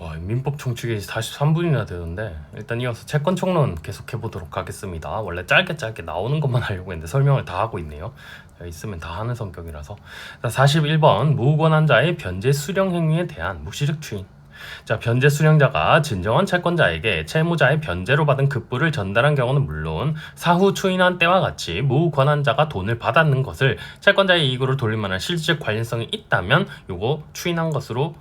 와, 민법 총칙이 43분이나 되는데 일단 이어서 채권 총론 계속해 보도록 하겠습니다. 원래 짧게 나오는 것만 하려고 했는데 설명을 다 하고 있네요. 있으면 다 하는 성격이라서. 41번 무권한자의 변제 수령 행위에 대한 묵시적 추인. 자, 변제 수령자가 진정한 채권자에게 채무자의 변제로 받은 급부를 전달한 경우는 물론 사후 추인한 때와 같이 무권한자가 돈을 받았는 것을 채권자의 이익으로 돌릴 만한 실질적 관련성이 있다면 요거 추인한 것으로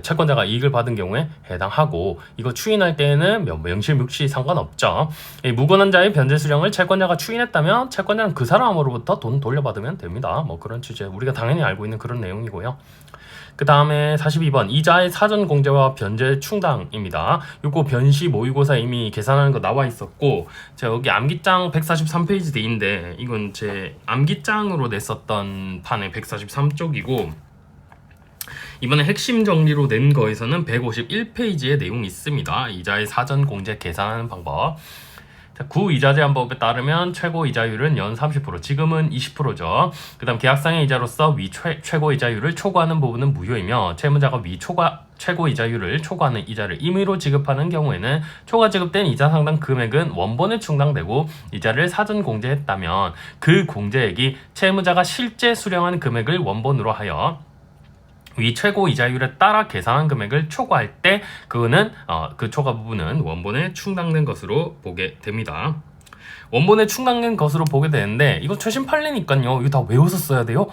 채권자가 이익을 받은 경우에 해당하고, 이거 추인할 때에는 명실 묵시 상관없죠. 무권한 자의 변제 수령을 채권자가 추인했다면 채권자는 그 사람으로부터 돈 돌려받으면 됩니다. 뭐 그런 취지, 우리가 당연히 알고 있는 그런 내용이고요. 그 다음에 42번 이자의 사전 공제와 변제 충당입니다. 요거 변시 모의고사 이미 계산하는 거 나와 있었고, 제가 여기 암기장 143페이지 돼있는데 이건 제 암기장으로 냈었던 판의 143쪽이고 이번에 핵심 정리로 낸 거에서는 151페이지의 내용이 있습니다. 이자의 사전 공제 계산하는 방법. 구이자 제한법에 따르면 최고 이자율은 연 30%, 지금은 20%죠. 그 다음 계약상의 이자로서 위 최고 이자율을 초과하는 부분은 무효이며, 채무자가 위 최고 이자율을 초과하는 이자를 임의로 지급하는 경우에는 초과 지급된 이자 상당 금액은 원본에 충당되고, 이자를 사전 공제했다면 그 공제액이 채무자가 실제 수령한 금액을 원본으로 하여 위 최고 이자율에 따라 계산한 금액을 초과할 때 그거는 그 초과 부분은 원본에 충당된 것으로 보게 됩니다. 원본에 충당된 것으로 보게 되는데, 이거 최신 판례니까요. 이거 다 외워서 써야 돼요?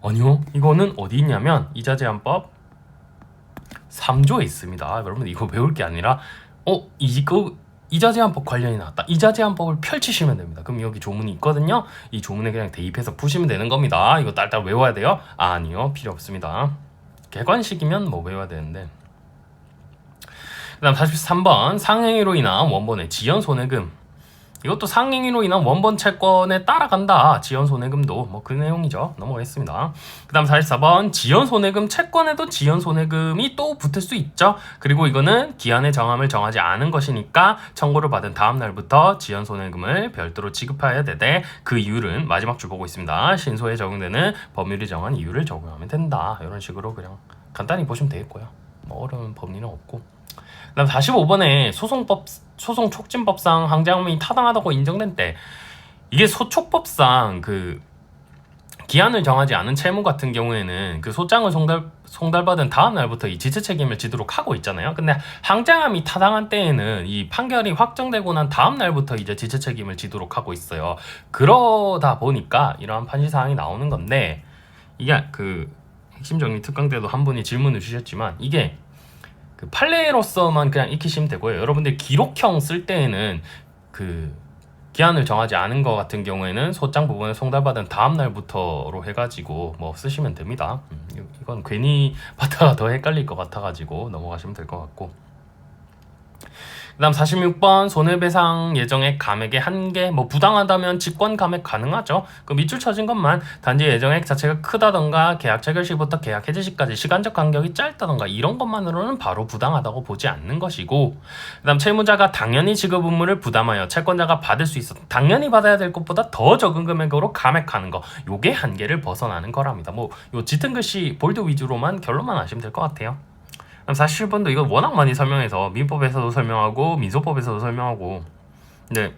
아니요. 이거는 어디 있냐면 이자제한법 3조에 있습니다. 여러분 이거 외울 게 아니라 이거 이자제한법 관련이 나왔다, 이자제한법을 펼치시면 됩니다. 그럼 여기 조문이 있거든요. 이 조문에 그냥 대입해서 푸시면 되는 겁니다. 이거 딸딸 외워야 돼요? 아니요, 필요 없습니다. 객관식이면 뭐 외워야 되는데. 그 다음 43번 상행위로 인한 원본의 지연손해금. 이것도 상행위로 인한 원본 채권에 따라간다. 지연손해금도 뭐 그 내용이죠. 넘어가겠습니다. 그 다음 44번 지연손해금 채권에도 지연손해금이 또 붙을 수 있죠. 그리고 이거는 기한의 정함을 정하지 않은 것이니까 청구를 받은 다음 날부터 지연손해금을 별도로 지급해야 되되, 그 이율은 마지막 줄 보고 있습니다. 신소에 적용되는 법률이 정한 이율을 적용하면 된다. 이런 식으로 그냥 간단히 보시면 되겠고요. 뭐 어려운 법리는 없고. 그 다음 45번에 소송촉진법상 항장음이 타당하다고 인정된 때, 이게 소촉법상 그 기한을 정하지 않은 채무 같은 경우에는 그 소장을 송달받은 다음 날부터 이 지체 책임을 지도록 하고 있잖아요. 근데 항장함이 타당한 때에는 이 판결이 확정되고 난 다음 날부터 이제 지체 책임을 지도록 하고 있어요. 그러다 보니까 이러한 판시 사항이 나오는 건데, 이게 그 핵심 정리 특강 때도 한 분이 질문을 주셨지만, 이게 그 판례로서만 그냥 익히시면 되고요. 여러분들 기록형 쓸 때에는 그 기한을 정하지 않은 것 같은 경우에는 소장 부분을 송달받은 다음 날부터로 해가지고 뭐 쓰시면 됩니다. 이건 괜히 받다가 더 헷갈릴 것 같아가지고 넘어가시면 될 것 같고. 그 다음 46번 손해배상 예정액 감액의 한계. 뭐 부당하다면 직권 감액 가능하죠. 그 밑줄 쳐진 것만, 단지 예정액 자체가 크다던가 계약 체결 시부터 계약 해지 시까지 시간적 간격이 짧다던가 이런 것만으로는 바로 부당하다고 보지 않는 것이고, 그 다음 채무자가 당연히 지급 의무를 부담하여 채권자가 받을 수 있어 당연히 받아야 될 것보다 더 적은 금액으로 감액하는 거, 요게 한계를 벗어나는 거랍니다. 뭐 요 짙은 글씨 볼드 위주로만 결론만 아시면 될 것 같아요. 47번도 이거 워낙 많이 설명해서 민법에서도 설명하고 민소법에서도 설명하고, 네.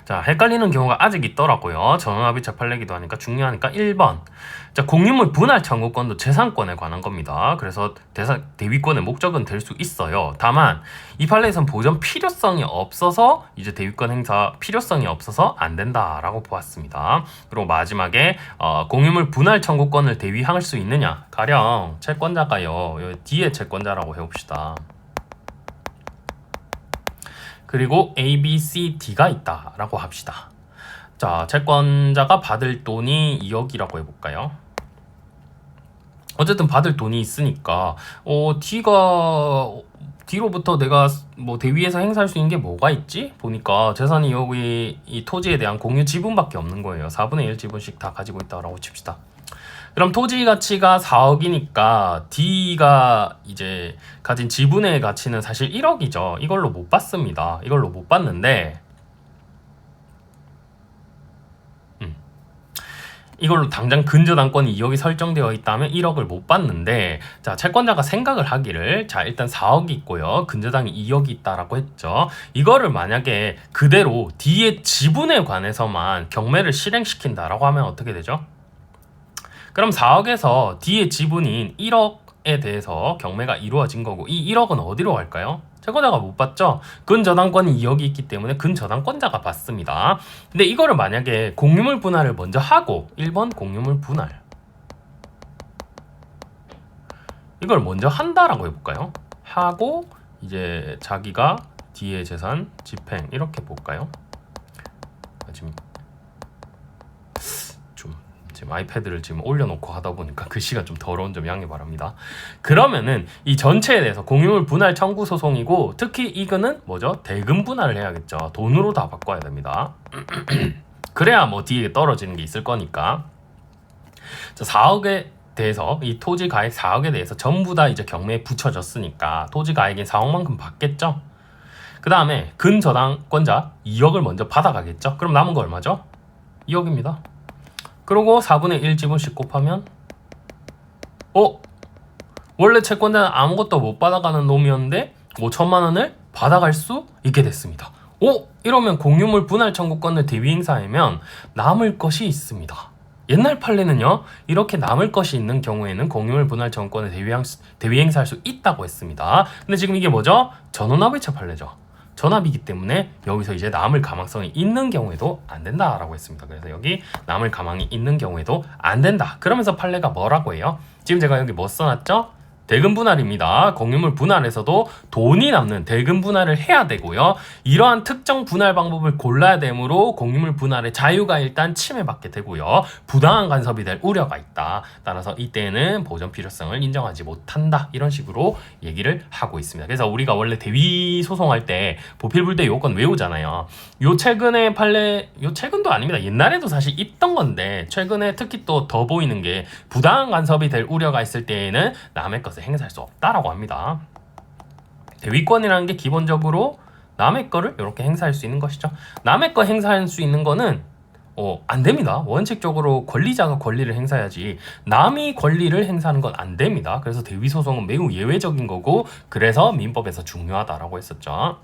자, 헷갈리는 경우가 아직 있더라고요. 전원합의체 판례기도 하니까 중요하니까. 1번. 자, 공유물 분할 청구권도 재산권에 관한 겁니다. 그래서 대위권의 목적은 될 수 있어요. 다만 이 판례에선 보전 필요성이 없어서 이제 대위권 행사 필요성이 없어서 안 된다라고 보았습니다. 그리고 마지막에 공유물 분할 청구권을 대위할 수 있느냐. 가령 채권자가요, 여기 D의 채권자라고 해봅시다. 그리고 A, B, C, D가 있다라고 합시다. 자, 채권자가 받을 돈이 2억이라고 해볼까요? 어쨌든 받을 돈이 있으니까 D로부터 내가 뭐 대위에서 행사할 수 있는 게 뭐가 있지? 보니까 재산이 여기 이 토지에 대한 공유 지분밖에 없는 거예요. 4분의 1 지분씩 다 가지고 있다라고 칩시다. 그럼 토지 가치가 4억이니까 D가 이제 가진 지분의 가치는 사실 1억이죠. 이걸로 못 받습니다. 이걸로 못 받는데 이걸로 당장 근저당권이 2억이 설정되어 있다면 1억을 못 받는데, 자, 채권자가 생각을 하기를, 자, 일단 4억이 있고요, 근저당이 2억이 있다라고 했죠. 이거를 만약에 그대로 뒤에 지분에 관해서만 경매를 실행시킨다라고 하면 어떻게 되죠? 그럼 4억에서 뒤에 지분인 1억에 대해서 경매가 이루어진 거고, 이 1억은 어디로 갈까요? 채권자가 못 받죠? 근저당권이 2억이 있기 때문에 근저당권자가 받습니다. 근데 이거를 만약에 공유물 분할을 먼저 하고, 1번 공유물 분할, 이걸 먼저 한다라고 해볼까요? 하고 이제 자기가 뒤에 재산 집행 이렇게 볼까요? 지금 아이패드를 지금 올려놓고 하다 보니까 글씨가 좀 더러운 점 양해 바랍니다. 그러면은 이 전체에 대해서 공유물 분할 청구 소송이고, 특히 이거는 뭐죠? 대금 분할을 해야겠죠. 돈으로 다 바꿔야 됩니다. 그래야 뭐 뒤에 떨어지는 게 있을 거니까. 자, 4억에 대해서, 이 토지 가액 4억에 대해서 전부 다 이제 경매에 붙여졌으니까 토지 가액인 4억만큼 받겠죠. 그 다음에 근저당권자 2억을 먼저 받아가겠죠. 그럼 남은 거 얼마죠? 2억입니다. 그리고 4분의 1 지분씩 곱하면, 원래 채권자는 아무것도 못 받아가는 놈이었는데 5천만 원을 받아갈 수 있게 됐습니다. 이러면 공유물 분할 청구권을 대위행사하면 남을 것이 있습니다. 옛날 판례는요, 이렇게 남을 것이 있는 경우에는 공유물 분할 청구권을 대위행사할 수 있다고 했습니다. 근데 지금 이게 뭐죠? 전원합의체 판례죠. 전압이기 때문에 여기서 이제 남을 가망성이 있는 경우에도 안 된다라고 했습니다. 그래서 여기 남을 가망이 있는 경우에도 안 된다. 그러면서 판례가 뭐라고 해요? 지금 제가 여기 뭐 써놨죠? 대금 분할입니다. 공유물 분할에서도 돈이 남는 대금 분할을 해야 되고요. 이러한 특정 분할 방법을 골라야 되므로 공유물 분할의 자유가 일단 침해받게 되고요. 부당한 간섭이 될 우려가 있다. 따라서 이때는 보전 필요성을 인정하지 못한다. 이런 식으로 얘기를 하고 있습니다. 그래서 우리가 원래 대위 소송할 때 보필불대 요건 외우잖아요. 요 최근의 판례, 요 최근도 아닙니다. 옛날에도 사실 있던 건데, 최근에 특히 또 더 보이는 게 부당한 간섭이 될 우려가 있을 때에는 남의 것을 행사할 수 없다라고 합니다. 대위권이라는 게 기본적으로 남의 거를 이렇게 행사할 수 있는 것이죠. 남의 거 행사할 수 있는 거는 안 됩니다. 원칙적으로 권리자가 권리를 행사해야지 남이 권리를 행사하는 건 안 됩니다. 그래서 대위소송은 매우 예외적인 거고, 그래서 민법에서 중요하다라고 했었죠.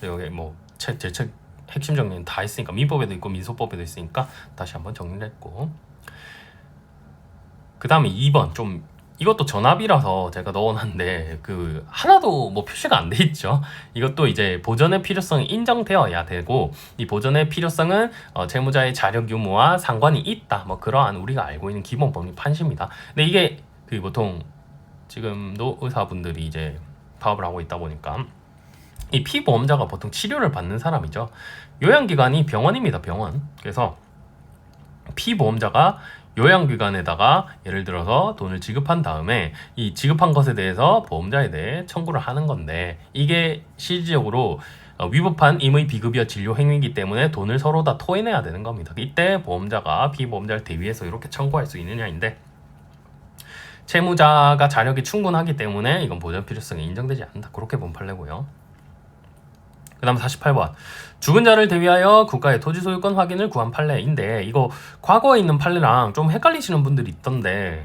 여기 뭐 제 책 핵심 정리는 다 있으니까, 민법에도 있고 민소법에도 있으니까 다시 한번 정리를 했고, 그 다음에 2번, 좀 이것도 전압이라서 제가 넣어놨는데 그 하나도 뭐 표시가 안 돼 있죠. 이것도 이제 보전의 필요성이 인정되어야 되고, 이 보전의 필요성은 채무자의 자력 유무와 상관이 있다, 뭐 그러한 우리가 알고 있는 기본 법리 판시입니다. 근데 이게 그 보통 지금도 의사분들이 이제 파업을 하고 있다 보니까 이 피보험자가 보통 치료를 받는 사람이죠. 요양기관이 병원입니다. 병원. 그래서 피보험자가 요양기관에다가 예를 들어서 돈을 지급한 다음에 이 지급한 것에 대해서 보험자에 대해 청구를 하는 건데, 이게 실질적으로 위법한 임의 비급여 진료 행위이기 때문에 돈을 서로 다 토해내야 되는 겁니다. 이때 보험자가 피보험자를 대위해서 이렇게 청구할 수 있느냐인데, 채무자가 자력이 충분하기 때문에 이건 보전 필요성이 인정되지 않는다. 그렇게 본 판례고요. 그 다음 48번, 죽은 자를 대위하여 국가의 토지 소유권 확인을 구한 판례인데, 이거 과거에 있는 판례랑 좀 헷갈리시는 분들이 있던데,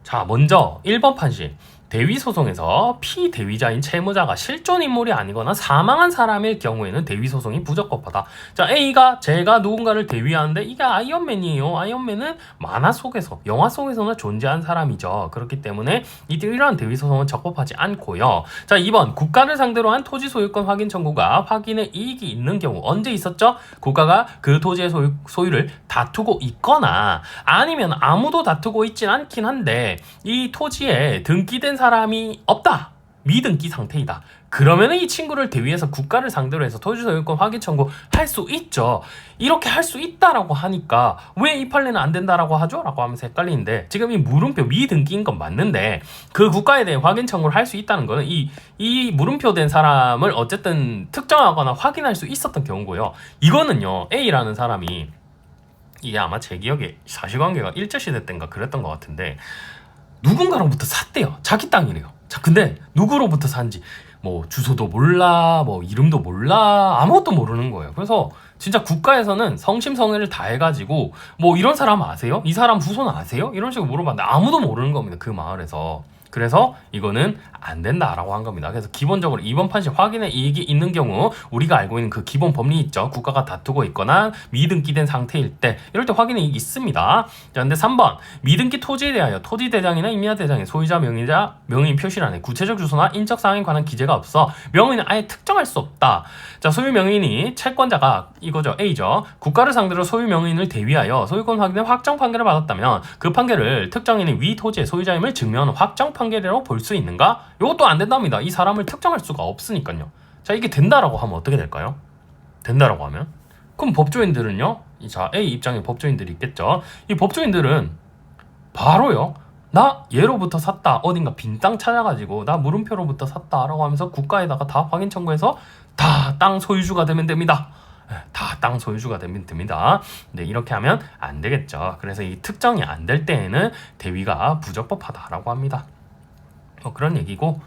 자, 먼저 1번 판시, 대위 소송에서 피대위자인 채무자가 실존 인물이 아니거나 사망한 사람일 경우에는 대위 소송이 부적법하다. 자, A가 제가 누군가를 대위하는데 이게 아이언맨이에요. 아이언맨은 만화 속에서, 영화 속에서는 존재한 사람이죠. 그렇기 때문에 이러한 대위 소송은 적법하지 않고요. 자, 2번, 국가를 상대로 한 토지 소유권 확인 청구가 확인의 이익이 있는 경우, 언제 있었죠? 국가가 그 토지의 소유를 다투고 있거나, 아니면 아무도 다투고 있진 않긴 한데 이 토지에 등기된 사람이 없다, 미등기 상태이다. 그러면 이 친구를 대위해서 국가를 상대로 해서 토지 소유권 확인 청구 할 수 있죠. 이렇게 할 수 있다라고 하니까 왜 이 판례는 안 된다라고 하죠? 라고 하면서 헷갈리는데, 지금 이 물음표 미등기인 건 맞는데 그 국가에 대해 확인 청구를 할 수 있다는 거는 이 물음표 된 사람을 어쨌든 특정하거나 확인할 수 있었던 경우고요. 이거는요, A라는 사람이, 이게 아마 제 기억에 사실관계가 일제시대 때인가 그랬던 것 같은데, 누군가로부터 샀대요. 자기 땅이래요. 자, 근데 누구로부터 산지 뭐 주소도 몰라, 뭐 이름도 몰라, 아무것도 모르는 거예요. 그래서 진짜 국가에서는 성심성의를 다 해가지고 뭐 이런 사람 아세요? 이 사람 후손 아세요? 이런 식으로 물어봤는데 아무도 모르는 겁니다. 그 마을에서. 그래서 이거는 안 된다라고 한 겁니다. 그래서 기본적으로 이번 판시 확인의 이익이 있는 경우 우리가 알고 있는 그 기본 법리 있죠. 국가가 다투고 있거나 미등기된 상태일 때 이럴 때 확인의 이익이 있습니다. 자, 근데 3번 미등기 토지에 대하여 토지 대장이나 임야 대장의 소유자 명의인 표시란에 구체적 주소나 인적 사항에 관한 기재가 없어 명의는 아예 특정할 수 없다. 자, 소유 명의인이 채권자가 이거죠. A죠. 국가를 상대로 소유 명의인을 대위하여 소유권 확인의 확정 판결을 받았다면 그 판결을 특정인이 위 토지의 소유자임을 증명하는 확정 판결이라고 볼 수 있는가? 이것도 안 된답니다. 이 사람을 특정할 수가 없으니까요. 자, 이게 된다라고 하면 어떻게 될까요? 된다라고 하면 그럼 법조인들은요. 자, A 입장에 법조인들이 있겠죠. 이 법조인들은 바로요. 나 얘로부터 샀다. 어딘가 빈 땅 찾아가지고 나 물음표로부터 샀다라고 하면서 국가에다가 다 확인 청구해서 다 땅 소유주가 되면 됩니다. 다 땅 소유주가 되면 됩니다. 근데 이렇게 하면 안 되겠죠. 그래서 이 특정이 안 될 때에는 대위가 부적법하다라고 합니다. 그런 얘기고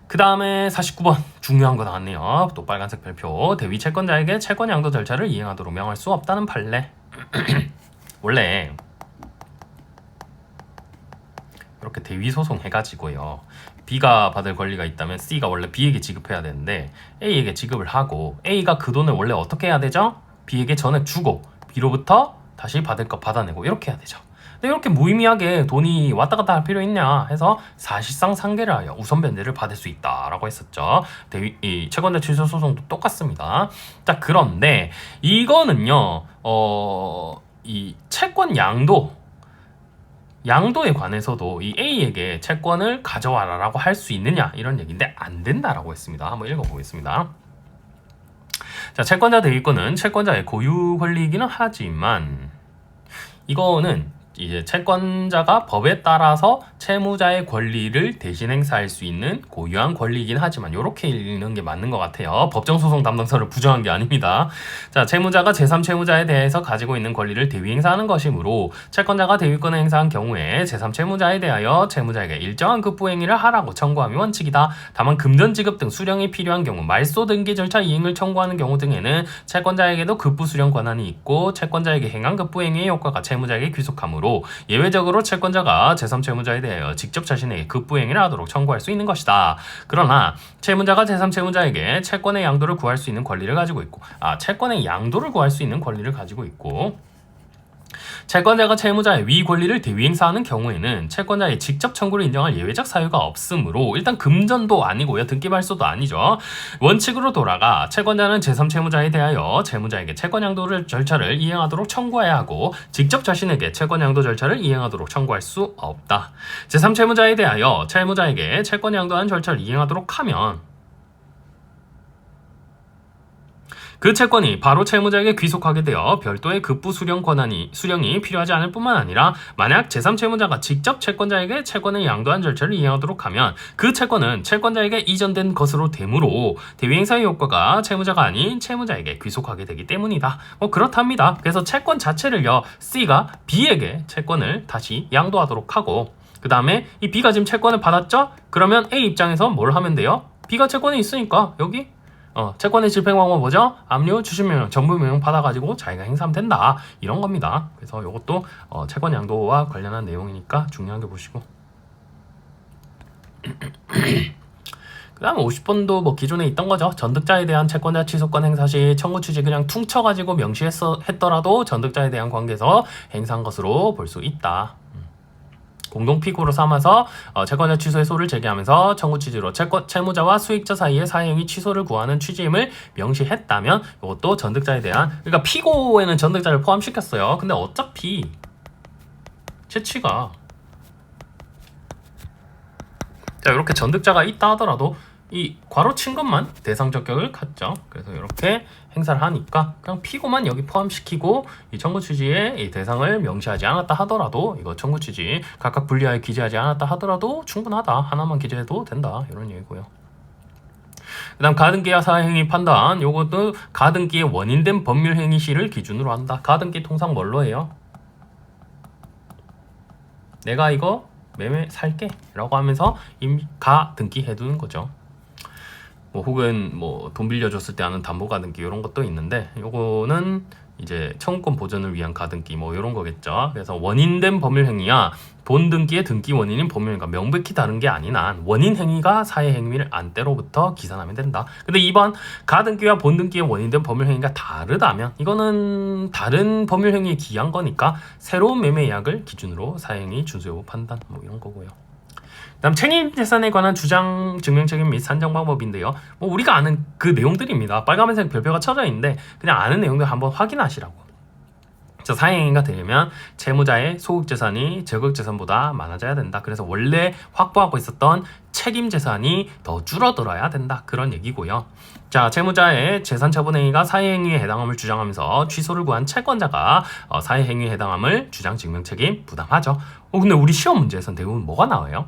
그 다음에 49번 중요한 거 나왔네요. 또 빨간색 별표. 대위 채권자에게 채권 양도 절차를 이행하도록 명할 수 없다는 판례. 원래 이렇게 대위 소송 해가지고요. B가 받을 권리가 있다면 C가 원래 B에게 지급해야 되는데 A에게 지급을 하고 A가 그 돈을 원래 어떻게 해야 되죠? B에게 전액 주고 B로부터 다시 받을 거 받아내고 이렇게 해야 되죠. 근데 이렇게 무의미하게 돈이 왔다 갔다 할 필요 있냐 해서 사실상 상계를 하여 우선 변제를 받을 수 있다라고 했었죠. 이 채권자 취소 소송도 똑같습니다. 자, 그런데 이거는요. 이 채권 양도에 관해서도 이 A에게 채권을 가져와라라고 할 수 있느냐 이런 얘기인데 안 된다라고 했습니다. 한번 읽어보겠습니다. 자, 채권자 대위권은 채권자의 고유 권리이기는 하지만 이거는 이제 채권자가 법에 따라서 채무자의 권리를 대신 행사할 수 있는 고유한 권리이긴 하지만 이렇게 읽는 게 맞는 것 같아요. 법정소송 담당서를 부정한 게 아닙니다. 자, 채무자가 제3채무자에 대해서 가지고 있는 권리를 대위 행사하는 것이므로 채권자가 대위권을 행사한 경우에 제3채무자에 대하여 채무자에게 일정한 급부행위를 하라고 청구함이 원칙이다. 다만 금전 지급 등 수령이 필요한 경우 말소 등기 절차 이행을 청구하는 경우 등에는 채권자에게도 급부 수령 권한이 있고 채권자에게 행한 급부행위의 효과가 채무자에게 귀속하므로 예외적으로 채권자가 제3채무자에 대하여 직접 자신에게 급부행위를 하도록 청구할 수 있는 것이다. 그러나 채무자가 제3채무자에게 채권의 양도를 구할 수 있는 권리를 가지고 있고 채권의 양도를 구할 수 있는 권리를 가지고 있고 채권자가 채무자의 위 권리를 대위 행사하는 경우에는 채권자의 직접 청구를 인정할 예외적 사유가 없으므로 일단 금전도 아니고요. 등기 발소도 아니죠. 원칙으로 돌아가 채권자는 제3채무자에 대하여 채무자에게 채권 양도 절차를 이행하도록 청구해야 하고 직접 자신에게 채권 양도 절차를 이행하도록 청구할 수 없다. 제3채무자에 대하여 채무자에게 채권 양도하는 절차를 이행하도록 하면 그 채권이 바로 채무자에게 귀속하게 되어 별도의 급부 수령이 필요하지 않을 뿐만 아니라 만약 제3채무자가 직접 채권자에게 채권을 양도한 절차를 이행하도록 하면 그 채권은 채권자에게 이전된 것으로 되므로 대위행사의 효과가 채무자가 아닌 채무자에게 귀속하게 되기 때문이다. 그렇답니다. 그래서 채권 자체를요. C가 B에게 채권을 다시 양도하도록 하고 그 다음에 이 B가 지금 채권을 받았죠? 그러면 A 입장에서 뭘 하면 돼요? B가 채권이 있으니까 여기 채권의 집행 방법 뭐죠? 압류, 추심명령, 전부명령 받아가지고 자기가 행사하면 된다. 이런 겁니다. 그래서 이것도 채권 양도와 관련한 내용이니까 중요하게 보시고 그 다음에 50번도 뭐 기존에 있던 거죠. 전득자에 대한 채권자 취소권 행사 시 청구 취지 그냥 퉁쳐가지고 명시했더라도 전득자에 대한 관계에서 행사한 것으로 볼 수 있다. 공동피고로 삼아서 채권자 취소의 소를 제기하면서 청구 취지로 채무자와 수익자 사이의 사행위 취소를 구하는 취지임을 명시했다면 이것도 전득자에 대한 그러니까 피고에는 전득자를 포함시켰어요. 근데 어차피 채취가 자 이렇게 전득자가 있다 하더라도 이 괄호 친 것만 대상 적격을 갖죠. 그래서 이렇게 행사를 하니까 그냥 피고만 여기 포함시키고 이 청구 취지에 이 대상을 명시하지 않았다 하더라도 이거 청구 취지 각각 분리하여 기재하지 않았다 하더라도 충분하다. 하나만 기재해도 된다. 이런 얘기고요. 그 다음 가등기와 사행위 판단 요것도 가등기의 원인된 법률행위 시를 기준으로 한다. 가등기 통상 뭘로 해요? 내가 이거 매매 살게 라고 하면서 가등기 해두는 거죠. 뭐 혹은 뭐 돈 빌려줬을 때 하는 담보 가등기 이런 것도 있는데 요거는 이제 청구권 보전을 위한 가등기 뭐 이런 거겠죠. 그래서 원인된 법률 행위야 본 등기의 등기 원인인 법률 행위가 명백히 다른 게 아닌 한 원인 행위가 사회 행위를 안 때로부터 기산하면 된다. 근데 이번 가등기와 본 등기의 원인된 법률 행위가 다르다면 이거는 다른 법률 행위에 기한 거니까 새로운 매매 계약을 기준으로 사회 행위 준수 여부 판단 뭐 이런 거고요. 다음 책임 재산에 관한 주장 증명 책임 및 산정 방법인데요. 뭐 우리가 아는 그 내용들입니다. 빨간색 별표가 쳐져 있는데 그냥 아는 내용들 한번 확인하시라고. 사행위가 되려면 채무자의 소극 재산이 적극 재산보다 많아져야 된다. 그래서 원래 확보하고 있었던 책임 재산이 더 줄어들어야 된다. 그런 얘기고요. 자, 채무자의 재산 처분 행위가 사회 행위에 해당함을 주장하면서 취소를 구한 채권자가 사회 행위에 해당함을 주장 증명 책임 부담하죠. 근데 우리 시험 문제에서는 대부분 뭐가 나와요?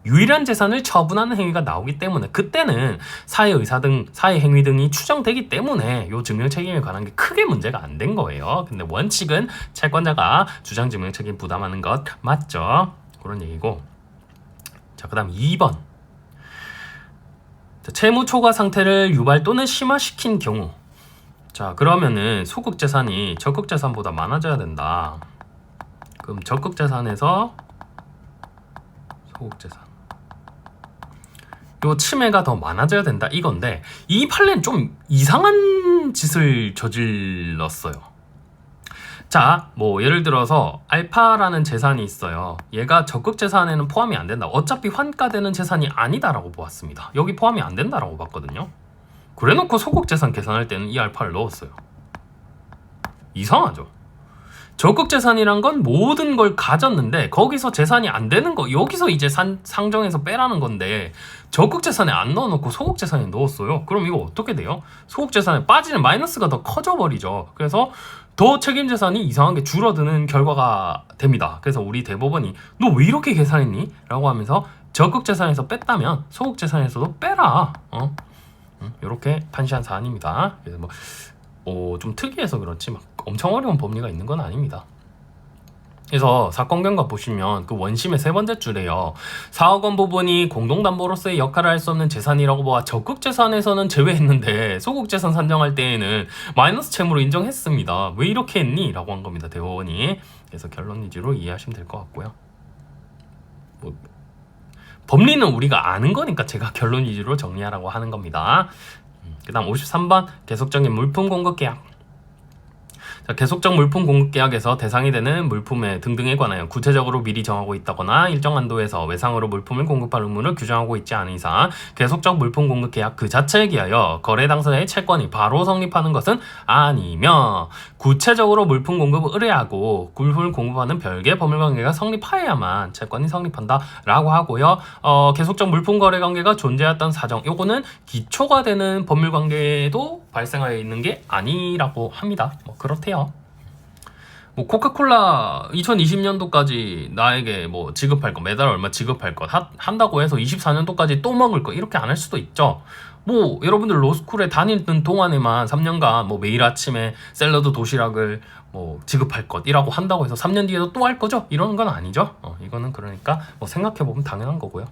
유일한 재산을 처분하는 행위가 나오기 때문에 그때는 사회의사 등 사회행위 등이 추정되기 때문에 요 증명 책임에 관한 게 크게 문제가 안 된 거예요. 근데 원칙은 채권자가 주장 증명 책임 부담하는 것 맞죠? 그런 얘기고. 자, 그 다음 2번. 자, 채무 초과 상태를 유발 또는 심화시킨 경우. 자, 그러면은 소극 재산이 적극 재산보다 많아져야 된다. 그럼 적극 재산에서 소극 재산. 요 침해가 더 많아져야 된다 이건데 이 판례는 좀 이상한 짓을 저질렀어요. 자, 뭐 예를 들어서 알파라는 재산이 있어요. 얘가 적극 재산에는 포함이 안 된다. 어차피 환가되는 재산이 아니다라고 보았습니다. 여기 포함이 안 된다라고 봤거든요. 그래놓고 소극 재산 계산할 때는 이 알파를 넣었어요. 이상하죠? 적극 재산이란 건 모든 걸 가졌는데 거기서 재산이 안 되는 거 여기서 이제 상정해서 빼라는 건데 적극 재산에 안 넣어놓고 소극 재산에 넣었어요. 그럼 이거 어떻게 돼요? 소극 재산에 빠지는 마이너스가 더 커져 버리죠. 그래서 더 책임 재산이 이상하게 줄어드는 결과가 됩니다. 그래서 우리 대법원이 너 왜 이렇게 계산했니? 라고 하면서 적극 재산에서 뺐다면 소극 재산에서도 빼라. 이렇게 판시한 사안입니다. 그래서 좀 특이해서 그렇지 막 엄청 어려운 법리가 있는 건 아닙니다. 그래서 사건 경과 보시면 그 원심의 세 번째 줄에요. 4억 원 부분이 공동담보로서의 역할을 할 수 없는 재산이라고 보아 적극 재산에서는 제외했는데 소극 재산 산정할 때에는 마이너스 채무로 인정했습니다. 왜 이렇게 했니? 라고 한 겁니다. 대법원이. 그래서 결론 위주로 이해하시면 될 것 같고요. 법리는 우리가 아는 거니까 제가 결론 위주로 정리하라고 하는 겁니다. 그 다음 53번 계속적인 물품 공급 계약. 자, 계속적 물품 공급 계약에서 대상이 되는 물품의 등등에 관하여 구체적으로 미리 정하고 있다거나 일정 한도에서 외상으로 물품을 공급할 의무를 규정하고 있지 않은 이상 계속적 물품 공급 계약 그 자체에 기하여 거래 당사자의 채권이 바로 성립하는 것은 아니며 구체적으로 물품 공급을 의뢰하고 물품을 공급하는 별개의 법률관계가 성립하여야만 채권이 성립한다 라고 하고요. 계속적 물품 거래 관계가 존재했던 사정 요거는 기초가 되는 법률관계도 발생하여 있는 게 아니라고 합니다. 그렇대요. 코카콜라 2020년도까지 나에게 지급할 거 매달 얼마 지급할 것 한다고 해서 24년도까지 또 먹을 거 이렇게 안 할 수도 있죠. 여러분들 로스쿨에 다니는 동안에만 3년간 매일 아침에 샐러드 도시락을 지급할 것이라고 한다고 해서 3년 뒤에도 또 할 거죠? 이런 건 아니죠. 이거는 그러니까 생각해보면 당연한 거고요.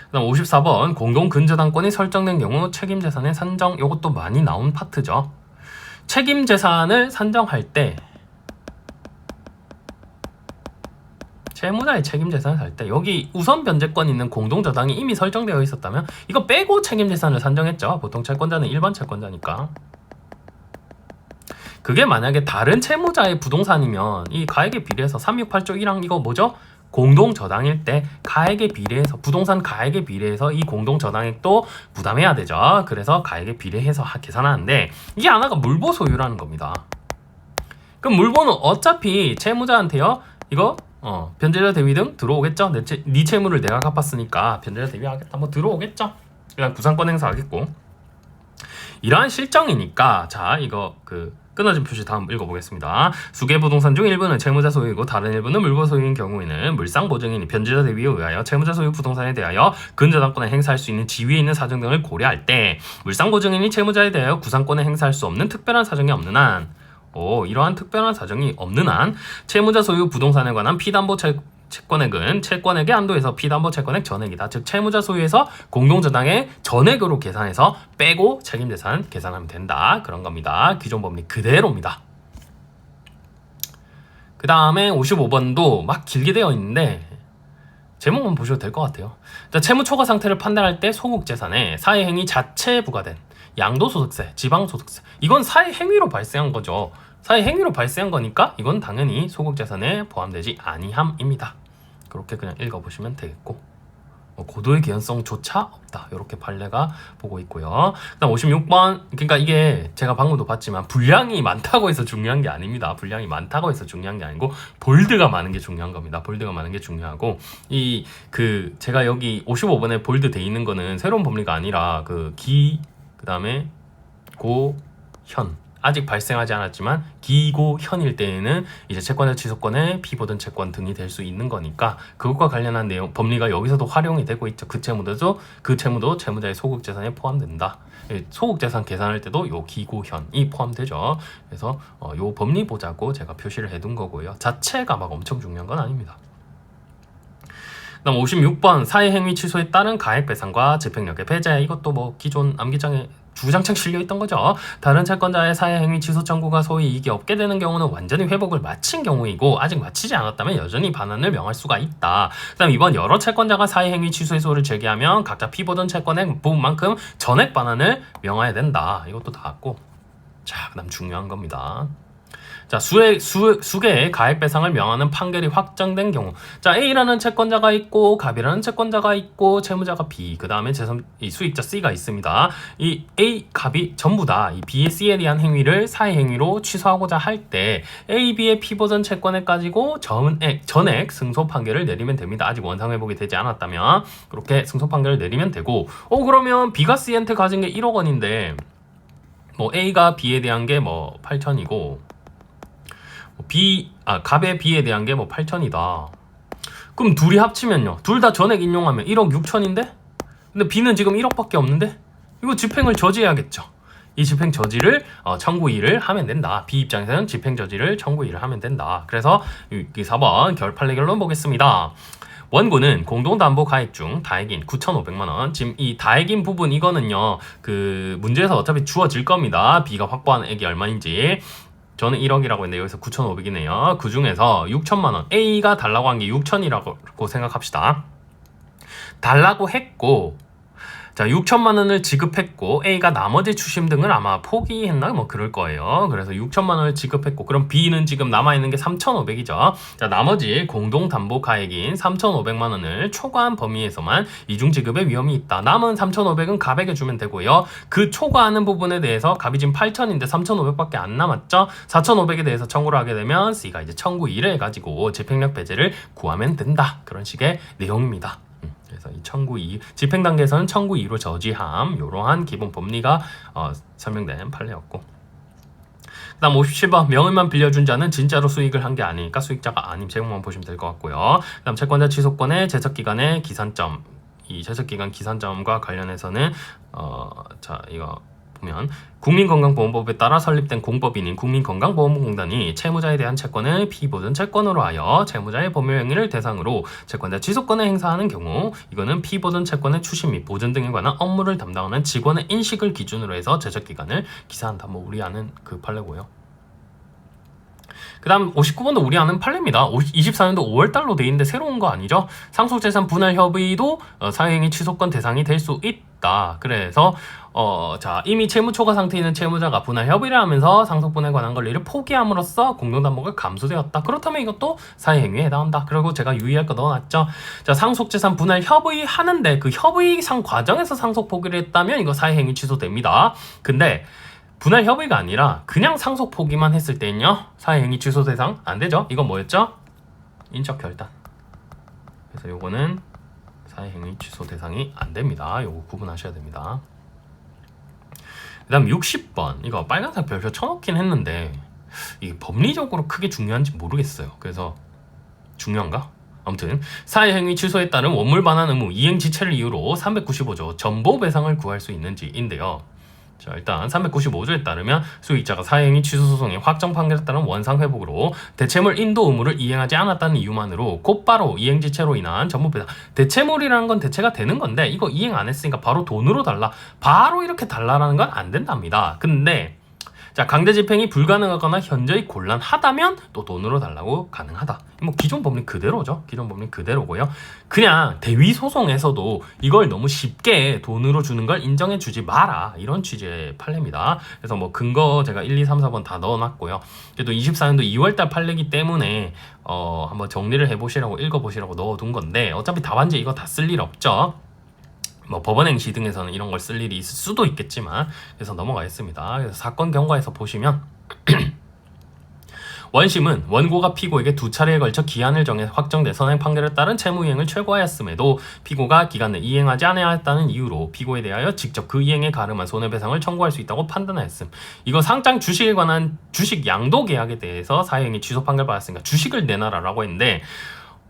그다음 54번 공동근저당권이 설정된 경우 책임재산의 산정 이것도 많이 나온 파트죠. 책임재산을 산정할 때 채무자의 책임재산을 살 때 여기 우선 변제권 있는 공동저당이 이미 설정되어 있었다면 이거 빼고 책임재산을 산정했죠. 보통 채권자는 1번 채권자니까. 그게 만약에 다른 채무자의 부동산이면 이 가액에 비례해서 368조 1항 이거 뭐죠? 공동저당일 때 가액에 비례해서 부동산 가액에 비례해서 이 공동저당액도 부담해야 되죠. 그래서 가액에 비례해서 계산하는데 이게 하나가 물보 소유라는 겁니다. 그럼 물보는 어차피 채무자한테요. 이거 변제자 대위 등 들어오겠죠. 네 채무를 내가 갚았으니까 변제자 대위하겠다. 들어오겠죠. 그냥 구상권 행사하겠고. 이러한 실정이니까 자 이거 끊어진 표시 다음 읽어보겠습니다. 수개 부동산 중 일부는 채무자 소유이고 다른 일부는 물보 소유인 경우에는 물상 보증인이 변제자 대위에 의하여 채무자 소유 부동산에 대하여 근저당권을 행사할 수 있는 지위에 있는 사정 등을 고려할 때 물상 보증인이 채무자에 대하여 구상권을 행사할 수 없는 특별한 사정이 없는 한 이러한 특별한 사정이 없는 한 채무자 소유 부동산에 관한 피담보 채권액은 채권액의 한도에서 피담보 채권액 전액이다. 즉 채무자 소유에서 공동저당의 전액으로 계산해서 빼고 책임재산 계산하면 된다. 그런 겁니다. 기존 법리 그대로입니다. 그 다음에 55번도 막 길게 되어 있는데 제목만 보셔도 될 것 같아요. 자, 채무 초과 상태를 판단할 때 소극재산에 사회행위 자체에 부과된 양도소득세, 지방소득세, 이건 사회행위로 발생한 거죠. 사회행위로 발생한 거니까 이건 당연히 소극재산에 포함되지 아니함입니다. 그렇게 그냥 읽어보시면 되겠고, 고도의 개연성조차 없다. 이렇게 판례가 보고 있고요. 그다음 56번. 그러니까 이게 제가 방금도 봤지만 분량이 많다고 해서 중요한 게 아닙니다. 분량이 많다고 해서 중요한 게 아니고 볼드가 많은 게 중요한 겁니다. 볼드가 많은 게 중요하고, 제가 여기 55번에 볼드 돼 있는 거는 새로운 법리가 아니라 그다음에 현 아직 발생하지 않았지만 기고현일 때에는 이제 채권자 취소권에 피보든 채권 등이 될 수 있는 거니까 그것과 관련한 내용 법리가 여기서도 활용이 되고 있죠. 그 채무도 채무자의 소극재산에 포함된다. 소극재산 계산할 때도 요 기고현이 포함되죠. 그래서 요 법리 보자고 제가 표시를 해둔 거고요. 자체가 막 엄청 중요한 건 아닙니다. 그다음 56번 사회행위 취소에 따른 가액배상과 집행력의 배제. 이것도 뭐 기존 암기장에 주장창 실려있던 거죠. 다른 채권자의 사회행위 취소 청구가 소위 이익이 없게 되는 경우는 완전히 회복을 마친 경우이고, 아직 마치지 않았다면 여전히 반환을 명할 수가 있다. 그 다음 이번 여러 채권자가 사회행위 취소의 소를 제기하면 각자 피보던 채권의 부분만큼 전액 반환을 명해야 된다. 이것도 나왔고, 자, 그 다음 중요한 겁니다. 자, 수개의 가액배상을 명하는 판결이 확정된 경우, 자, A라는 채권자가 있고 갑이라는 채권자가 있고 채무자가 B, 그 다음에 이 수익자 C가 있습니다. 이 A, 갑이 전부 다 이 B의 C에 대한 행위를 사회행위로 취소하고자 할 때 A, B의 피보전 채권액 가지고 전액 승소 판결을 내리면 됩니다. 아직 원상회복이 되지 않았다면 그렇게 승소 판결을 내리면 되고, 그러면 B가 C한테 가진 게 1억 원인데 뭐 A가 B에 대한 게 뭐 8천이고 갑의 B에 대한 게 뭐 8천이다. 그럼 둘이 합치면요, 둘 다 전액 인용하면 1억 6천인데? 근데 B는 지금 1억밖에 없는데? 이거 집행을 저지해야겠죠. 이 집행 저지를 청구이의를 하면 된다. B 입장에서는 집행 저지를 청구이의를 하면 된다. 그래서 이 4번 결 판례 결론 보겠습니다. 원고는 공동담보 가액 중 다액인 9,500만원, 지금 이 다액인 부분 이거는요 그 문제에서 어차피 주어질 겁니다. B가 확보한 액이 얼마인지. 저는 1억이라고 했는데 여기서 9,500이네요. 그 중에서 6천만원, A가 달라고 한 게 6천이라고 생각합시다. 달라고 했고, 자, 6천만 원을 지급했고 A가 나머지 추심 등을 아마 포기했나 뭐 그럴 거예요. 그래서 6천만 원을 지급했고, 그럼 B는 지금 남아있는 게 3,500이죠. 자, 나머지 공동담보 가액인 3,500만 원을 초과한 범위에서만 이중 지급의 위험이 있다. 남은 3,500은 갑에게 주면 되고요. 그 초과하는 부분에 대해서 갑이 지금 8,000인데 3,500밖에 안 남았죠. 4,500에 대해서 청구를 하게 되면 C가 이제 청구이의를 해가지고 집행력 배제를 구하면 된다. 그런 식의 내용입니다. 그래서 이 청구이의, 집행 단계에서는 청구이의로 저지함, 이러한 기본 법리가 설명된 판례였고, 그 다음 57번 명의만 빌려준 자는 진짜로 수익을 한 게 아니니까 수익자가 아님. 제목만 보시면 될 것 같고요. 그 다음 채권자 취소권의 제척기간의 기산점, 이 제척기간 기산점과 관련해서는 자, 이거 보면 국민건강보험법에 따라 설립된 공법인인 국민건강보험공단이 채무자에 대한 채권을 피보전 채권으로 하여 채무자의 법률행위를 대상으로 채권자 취소권을 행사하는 경우, 이거는 피보전 채권의 추심 및 보전 등에 관한 업무를 담당하는 직원의 인식을 기준으로 해서 제척기간을 기산한다. 뭐 우리 아는 그 판례고요. 그 다음 59번도 우리 아는 판례입니다. 24년도 5월달로 돼 있는데 새로운 거 아니죠? 상속재산 분할 협의도 사회행위 취소권 대상이 될 수 있다. 그래서 자, 이미 채무 초과 상태에 있는 채무자가 분할 협의를 하면서 상속분에 관한 권리를 포기함으로써 공동담보가 감소되었다. 그렇다면 이것도 사회행위에 해당한다. 그리고 제가 유의할 거 넣어놨죠. 자, 상속재산 분할 협의하는데 그 협의상 과정에서 상속 포기를 했다면 이거 사회행위 취소됩니다. 근데 분할 협의가 아니라 그냥 상속 포기만 했을 때는요, 사회행위 취소 대상 안 되죠. 이건 뭐였죠? 인적 결단. 그래서 요거는 사회행위 취소 대상이 안 됩니다. 요거 구분하셔야 됩니다. 그 다음 60번. 이거 빨간색 별표 쳐놓긴 했는데 이게 법리적으로 크게 중요한지 모르겠어요. 그래서 중요한가? 아무튼 사회행위 취소에 따른 원물 반환 의무 이행 지체를 이유로 395조 전보 배상을 구할 수 있는지인데요. 자, 일단 395조에 따르면 수익자가 사행위 취소 소송의 확정 판결에 따른 원상 회복으로 대체물 인도 의무를 이행하지 않았다는 이유만으로 곧바로 이행지체로 인한 전부 배상. 대체물이라는 건 대체가 되는 건데 이거 이행 안 했으니까 바로 돈으로 달라. 바로 이렇게 달라라는 건 안 된답니다. 근데 자, 강제 집행이 불가능하거나 현저히 곤란하다면 또 돈으로 달라고 가능하다. 뭐 기존 법리 그대로죠. 기존 법리 그대로고요. 그냥 대위 소송에서도 이걸 너무 쉽게 돈으로 주는 걸 인정해 주지 마라. 이런 취지의 판례입니다. 그래서 뭐 근거 제가 1, 2, 3, 4번 다 넣어놨고요. 그래도 24년도 2월달 판례기 때문에 한번 정리를 해보시라고 읽어보시라고 넣어둔 건데 어차피 답안지 이거 다 쓸 일 없죠. 뭐 법원행시 등에서는 이런 걸 쓸 일이 있을 수도 있겠지만 그래서 넘어가겠습니다. 그래서 사건 경과에서 보시면 원심은 원고가 피고에게 2차례에 걸쳐 기한을 정해 확정돼 선행 판결에 따른 채무이행을 최고하였음에도 피고가 기간 내 이행하지 않았다는 이유로 피고에 대하여 직접 그 이행에 가름한 손해배상을 청구할 수 있다고 판단하였음. 이거 상장 주식에 관한 주식 양도 계약에 대해서 사행위 취소 판결 받았으니까 주식을 내놔라라고 했는데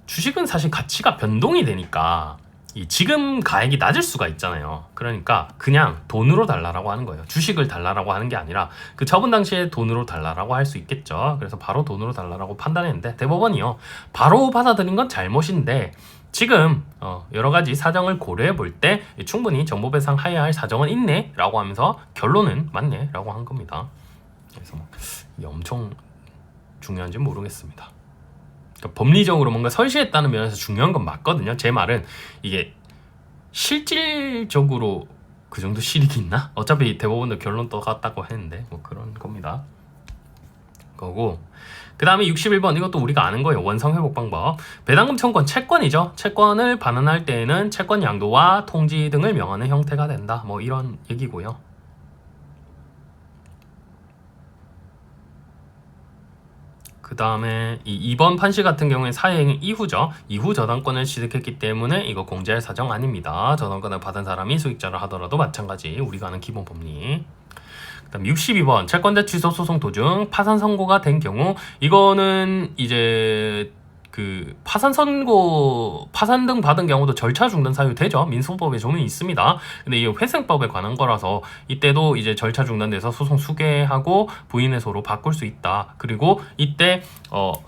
주식은 사실 가치가 변동이 되니까 이 지금 가액이 낮을 수가 있잖아요. 그러니까 그냥 돈으로 달라라고 하는 거예요. 주식을 달라라고 하는 게 아니라 그 처분 당시에 돈으로 달라라고 할 수 있겠죠. 그래서 바로 돈으로 달라라고 판단했는데 대법원이요. 바로 받아들인 건 잘못인데 지금 여러 가지 사정을 고려해 볼 때 충분히 정보배상 하여야 할 사정은 있네 라고 하면서 결론은 맞네 라고 한 겁니다. 그래서 이게 엄청 중요한지 모르겠습니다. 그러니까 법리적으로 뭔가 설시했다는 면에서 중요한 건 맞거든요. 제 말은 이게 실질적으로 그 정도 실익이 있나? 어차피 대법원도 결론 떠갔다고 했는데 뭐 그런 겁니다. 거고 그 다음에 61번 이것도 우리가 아는 거예요. 원상회복 방법. 배당금 청구권 채권이죠. 채권을 반환할 때에는 채권 양도와 통지 등을 명하는 형태가 된다. 뭐 이런 얘기고요. 그 다음에 이 2번 판시 같은 경우에 사행 이후죠. 이후 저당권을 취득했기 때문에 이거 공제할 사정 아닙니다. 저당권을 받은 사람이 수익자를 하더라도 마찬가지. 우리가 아는 기본 법리. 그 다음 62번 채권자 취소 소송 도중 파산 선고가 된 경우 이거는 이제 그 파산 등 받은 경우도 절차 중단 사유 되죠. 민소법에 조문이 있습니다. 근데 이 회생법에 관한 거라서 이때도 이제 절차 중단돼서 소송 수개하고 부인의 소로 바꿀 수 있다. 그리고 이때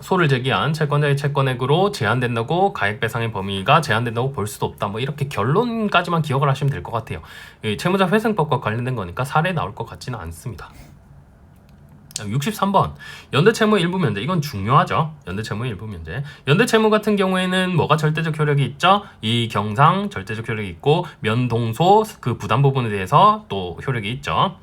소를 제기한 채권자의 채권액으로 제한된다고 가액배상의 범위가 제한된다고 볼 수도 없다. 뭐 이렇게 결론까지만 기억을 하시면 될 것 같아요. 채무자 회생법과 관련된 거니까 사례 나올 것 같지는 않습니다. 63번 연대채무 일부 면제. 이건 중요하죠. 연대채무 일부 면제. 연대채무 같은 경우에는 뭐가 절대적 효력이 있죠? 이 경상 절대적 효력이 있고 면동소 그 부담 부분에 대해서 또 효력이 있죠.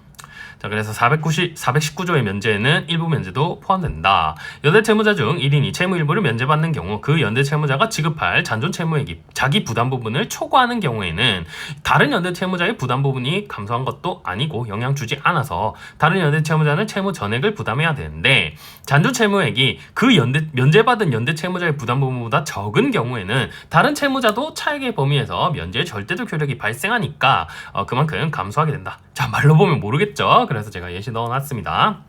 자, 그래서 419조의 면제에는 일부 면제도 포함된다. 연대 채무자 중 1인이 채무 일부를 면제받는 경우 그 연대 채무자가 지급할 잔존 채무액이 자기 부담 부분을 초과하는 경우에는 다른 연대 채무자의 부담 부분이 감소한 것도 아니고 영향 주지 않아서 다른 연대 채무자는 채무 전액을 부담해야 되는데 잔존 채무액이 그 면제받은 연대 채무자의 부담 부분보다 적은 경우에는 다른 채무자도 차액의 범위에서 면제의 절대적 효력이 발생하니까 그만큼 감소하게 된다. 자, 말로 보면 모르겠죠. 그래서 제가 예시 넣어놨습니다.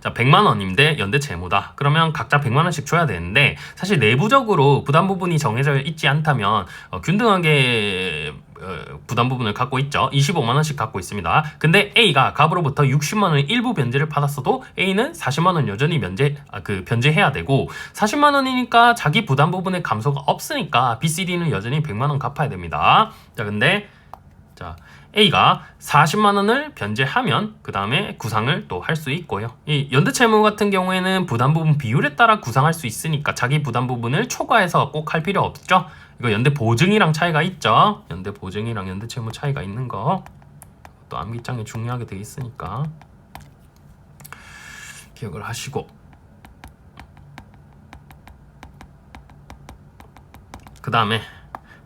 자, 100만원인데 연대 채무다. 그러면 각자 100만원씩 줘야 되는데 사실 내부적으로 부담 부분이 정해져 있지 않다면 균등하게 부담 부분을 갖고 있죠. 25만원씩 갖고 있습니다. 근데 A가 갑으로부터 60만원의 일부 변제를 받았어도 A는 40만원 여전히 변제해야 되고 40만원이니까 자기 부담 부분의 감소가 없으니까 B, C, D는 여전히 100만원 갚아야 됩니다. 자, 근데 A가 40만원을 변제하면 그 다음에 구상을 또 할 수 있고요. 이 연대채무 같은 경우에는 부담 부분 비율에 따라 구상할 수 있으니까 자기 부담 부분을 초과해서 꼭 할 필요 없죠. 이거 연대 보증이랑 차이가 있죠. 연대 보증이랑 연대채무 차이가 있는 거 또 암기장에 중요하게 돼 있으니까 기억을 하시고 그 다음에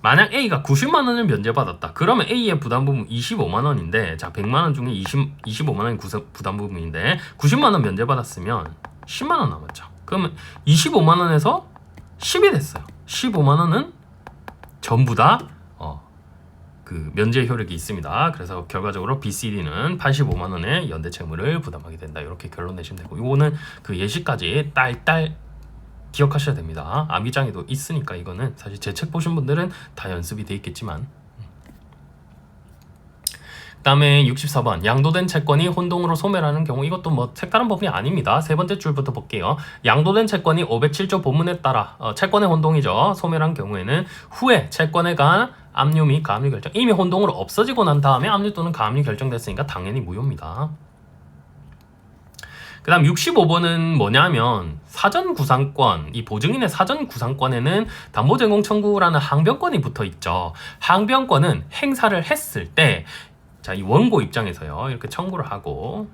만약 A가 90만원을 면제받았다. 그러면 A의 부담부분 25만원인데 자 100만원 중에 25만원이 부담부분인데 90만원 면제받았으면 10만원 남았죠. 그러면 25만원에서 10이 됐어요. 15만원은 전부 다 그 면제 효력이 있습니다. 그래서 결과적으로 BCD는 85만원의 연대채무를 부담하게 된다. 이렇게 결론 내시면 되고 이거는 그 예시까지 딸 기억하셔야 됩니다. 암기장에도 있으니까 이거는 사실 제 책 보신 분들은 다 연습이 돼 있겠지만 그다음에 64번 양도된 채권이 혼동으로 소멸하는 경우 이것도 뭐 색다른 법이 아닙니다. 세 번째 줄부터 볼게요. 양도된 채권이 507조 본문에 따라 채권의 혼동이죠. 소멸한 경우에는 후에 채권에 관한 압류 및 가압류 결정 이미 혼동으로 없어지고 난 다음에 압류 또는 가압류 결정됐으니까 당연히 무효입니다. 그 다음 65번은 뭐냐면 사전구상권, 이 보증인의 사전구상권에는 담보제공 청구라는 항변권이 붙어있죠. 항변권은 행사를 했을 때 자, 이 원고 입장에서요 이렇게 청구를 하고